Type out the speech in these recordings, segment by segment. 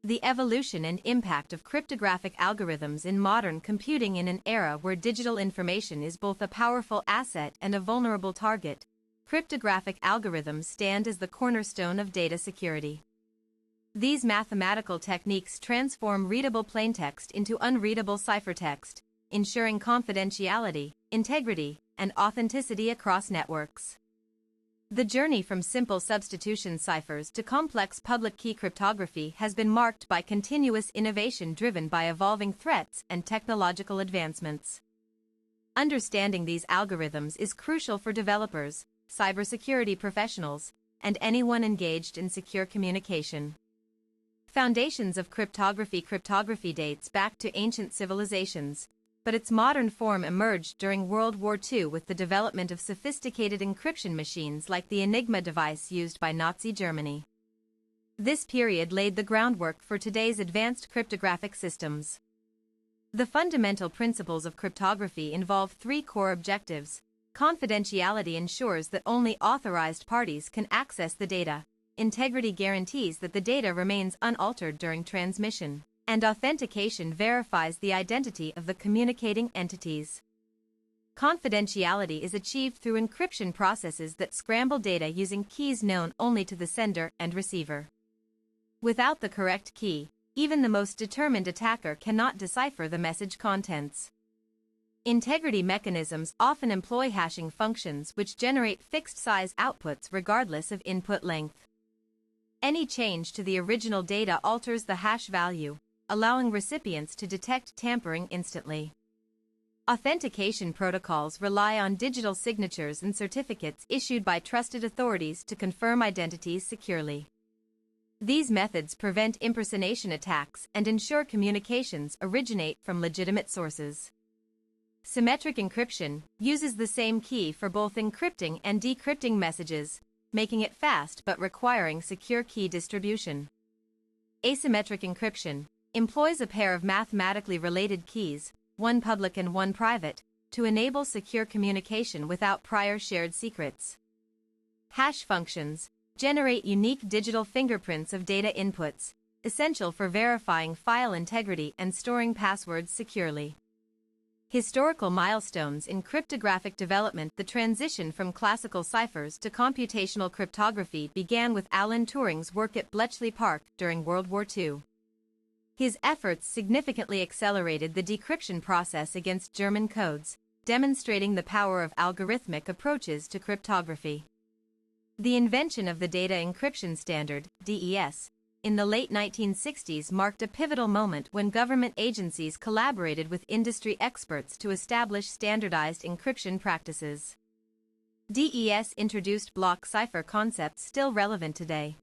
The evolution and impact of cryptographic algorithms in modern computing. In an era where digital information is both a powerful asset and a vulnerable target, cryptographic algorithms stand as the cornerstone of data security. These mathematical techniques transform readable plaintext into unreadable ciphertext, ensuring confidentiality, integrity, and authenticity across networks. The journey from simple substitution ciphers to complex public key cryptography has been marked by continuous innovation driven by evolving threats and technological advancements. Understanding these algorithms is crucial for developers, cybersecurity professionals, and anyone engaged in secure communication. Foundations of cryptography. Cryptography dates back to ancient civilizations, but its modern form emerged during World War II with the development of sophisticated encryption machines like the Enigma device used by Nazi Germany. This period laid the groundwork for today's advanced cryptographic systems. The fundamental principles of cryptography involve three core objectives. Confidentiality ensures that only authorized parties can access the data. Integrity guarantees that the data remains unaltered during transmission, and authentication verifies the identity of the communicating entities. Confidentiality is achieved through encryption processes that scramble data using keys known only to the sender and receiver. Without the correct key, even the most determined attacker cannot decipher the message contents. Integrity mechanisms often employ hashing functions which generate fixed-size outputs regardless of input length. Any change to the original data alters the hash value, allowing recipients to detect tampering instantly. Authentication protocols rely on digital signatures and certificates issued by trusted authorities to confirm identities securely. These methods prevent impersonation attacks and ensure communications originate from legitimate sources. Symmetric encryption uses the same key for both encrypting and decrypting messages, making it fast but requiring secure key distribution. Asymmetric encryption employs a pair of mathematically related keys, one public and one private, to enable secure communication without prior shared secrets. Hash functions generate unique digital fingerprints of data inputs, essential for verifying file integrity and storing passwords securely. Historical milestones in cryptographic development. The transition from classical ciphers to computational cryptography began with Alan Turing's work at Bletchley Park during World War II. His efforts significantly accelerated the decryption process against German codes, demonstrating the power of algorithmic approaches to cryptography. The invention of the Data Encryption Standard, DES, in the late 1960s marked a pivotal moment when government agencies collaborated with industry experts to establish standardized encryption practices. DES introduced block cipher concepts still relevant today.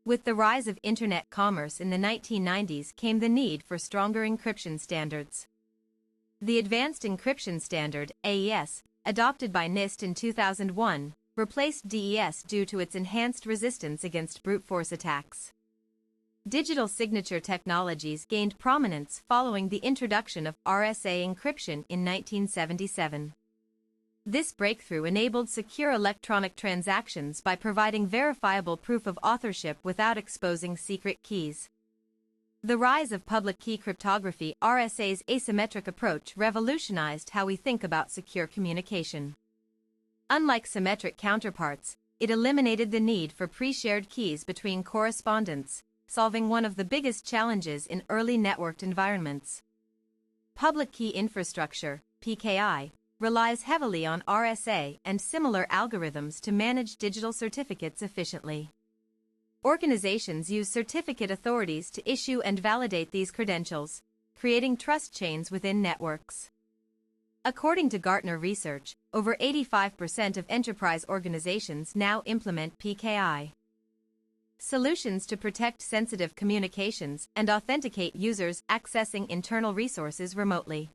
With the rise of Internet commerce in the 1990s came the need for stronger encryption standards. The Advanced Encryption Standard, AES, adopted by NIST in 2001, replaced DES due to its enhanced resistance against brute force attacks. Digital signature technologies gained prominence following the introduction of RSA encryption in 1977. This breakthrough enabled secure electronic transactions by providing verifiable proof of authorship without exposing secret keys. The rise of public key cryptography. RSA's asymmetric approach revolutionized how we think about secure communication. Unlike symmetric counterparts, it eliminated the need for pre-shared keys between correspondents, solving one of the biggest challenges in early networked environments. Public key infrastructure, PKI, relies heavily on RSA and similar algorithms to manage digital certificates efficiently. Organizations use certificate authorities to issue and validate these credentials, creating trust chains within networks. According to Gartner research, over 85% of enterprise organizations now implement PKI solutions to protect sensitive communications and authenticate users accessing internal resources remotely.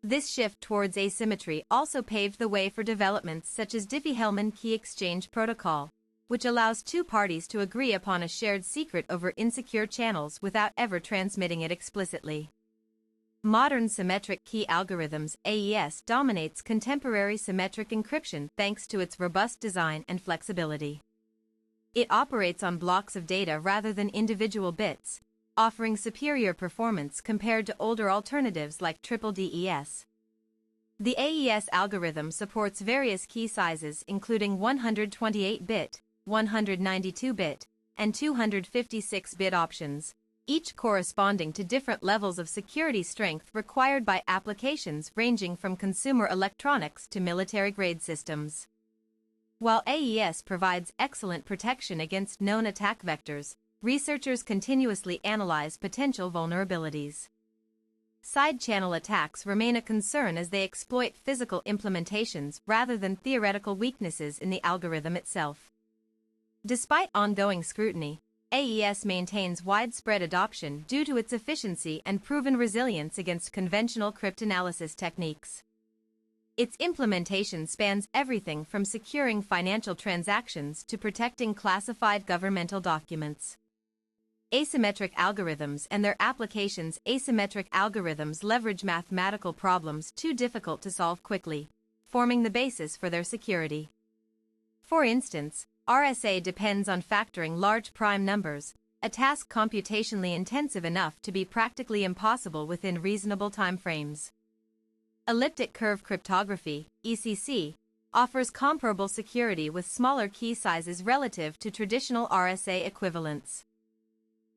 This shift towards asymmetry also paved the way for developments such as Diffie-Hellman key exchange protocol, which allows two parties to agree upon a shared secret over insecure channels without ever transmitting it explicitly. Modern symmetric key algorithms (AES) dominates contemporary symmetric encryption thanks to its robust design and flexibility. It operates on blocks of data rather than individual bits, offering superior performance compared to older alternatives like triple DES. The AES algorithm supports various key sizes including 128-bit, 192-bit, and 256-bit options, each corresponding to different levels of security strength required by applications ranging from consumer electronics to military-grade systems. While AES provides excellent protection against known attack vectors, researchers continuously analyze potential vulnerabilities. Side-channel attacks remain a concern as they exploit physical implementations rather than theoretical weaknesses in the algorithm itself. Despite ongoing scrutiny, AES maintains widespread adoption due to its efficiency and proven resilience against conventional cryptanalysis techniques. Its implementation spans everything from securing financial transactions to protecting classified governmental documents. Asymmetric algorithms and their applications. Asymmetric algorithms leverage mathematical problems too difficult to solve quickly, forming the basis for their security. For instance, RSA depends on factoring large prime numbers, a task computationally intensive enough to be practically impossible within reasonable timeframes. Elliptic curve cryptography, ECC, offers comparable security with smaller key sizes relative to traditional RSA equivalents.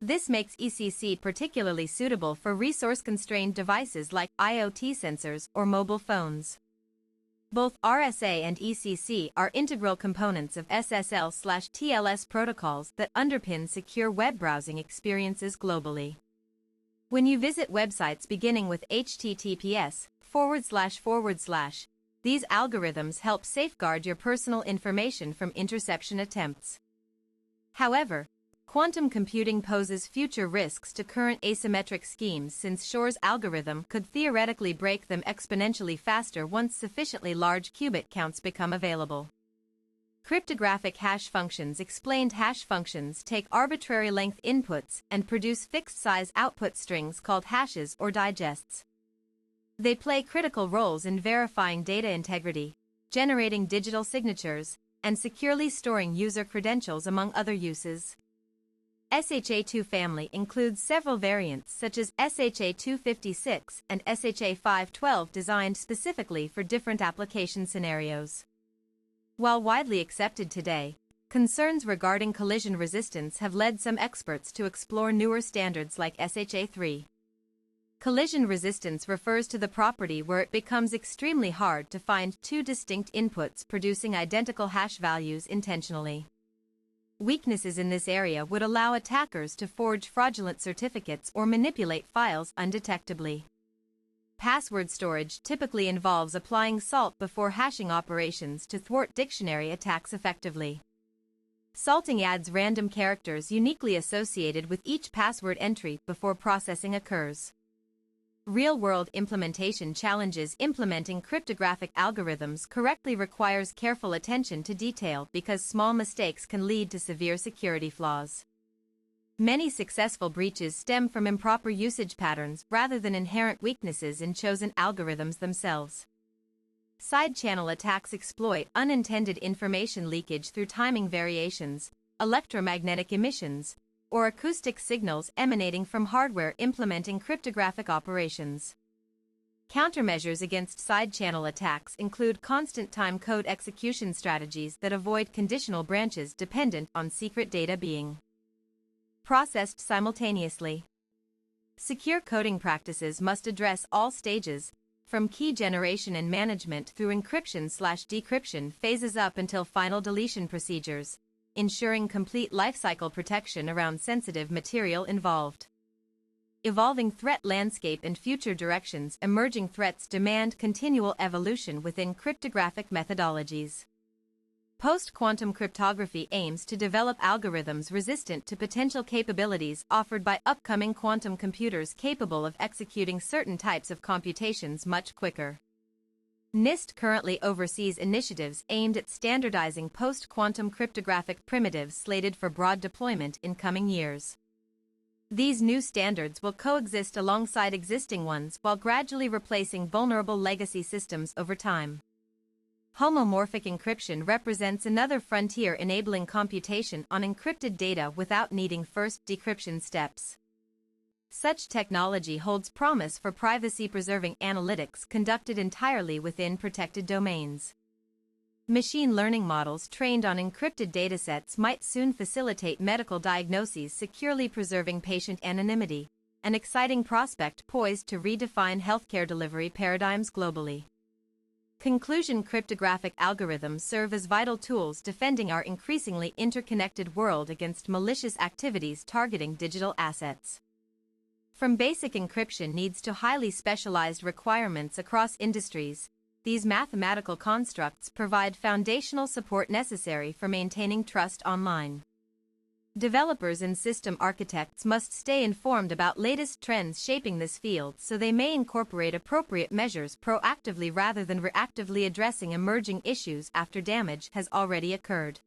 This makes ECC particularly suitable for resource-constrained devices like IoT sensors or mobile phones. Both RSA and ECC are integral components of SSL/TLS protocols that underpin secure web browsing experiences globally. When you visit websites beginning with HTTPS, these algorithms help safeguard your personal information from interception attempts. However, quantum computing poses future risks to current asymmetric schemes since Shor's algorithm could theoretically break them exponentially faster once sufficiently large qubit counts become available. Cryptographic hash functions. Explained hash functions take arbitrary length inputs and produce fixed-size output strings called hashes or digests. They play critical roles in verifying data integrity, generating digital signatures, and securely storing user credentials among other uses. SHA-2 family includes several variants such as SHA-256 and SHA-512 designed specifically for different application scenarios. While widely accepted today, concerns regarding collision resistance have led some experts to explore newer standards like SHA-3. Collision resistance refers to the property where it becomes extremely hard to find two distinct inputs producing identical hash values intentionally. Weaknesses in this area would allow attackers to forge fraudulent certificates or manipulate files undetectably. Password storage typically involves applying salt before hashing operations to thwart dictionary attacks effectively. Salting adds random characters uniquely associated with each password entry before processing occurs. Real-world implementation challenges. Implementing cryptographic algorithms correctly requires careful attention to detail because small mistakes can lead to severe security flaws. Many successful breaches stem from improper usage patterns rather than inherent weaknesses in chosen algorithms themselves. Side-channel attacks exploit unintended information leakage through timing variations, electromagnetic emissions, or acoustic signals emanating from hardware implementing cryptographic operations. Countermeasures against side-channel attacks include constant-time code execution strategies that avoid conditional branches dependent on secret data being processed simultaneously. Secure coding practices must address all stages, from key generation and management through encryption/decryption phases up until final deletion procedures, ensuring complete lifecycle protection around sensitive material involved. Evolving threat landscape and future directions. Emerging threats demand continual evolution within cryptographic methodologies. Post-quantum cryptography aims to develop algorithms resistant to potential capabilities offered by upcoming quantum computers capable of executing certain types of computations much quicker. NIST currently oversees initiatives aimed at standardizing post-quantum cryptographic primitives slated for broad deployment in coming years. These new standards will coexist alongside existing ones while gradually replacing vulnerable legacy systems over time. Homomorphic encryption represents another frontier enabling computation on encrypted data without needing first decryption steps. Such technology holds promise for privacy-preserving analytics conducted entirely within protected domains. Machine learning models trained on encrypted datasets might soon facilitate medical diagnoses securely preserving patient anonymity, an exciting prospect poised to redefine healthcare delivery paradigms globally. Conclusion: cryptographic algorithms serve as vital tools defending our increasingly interconnected world against malicious activities targeting digital assets. From basic encryption needs to highly specialized requirements across industries, these mathematical constructs provide foundational support necessary for maintaining trust online. Developers and system architects must stay informed about latest trends shaping this field so they may incorporate appropriate measures proactively rather than reactively addressing emerging issues after damage has already occurred.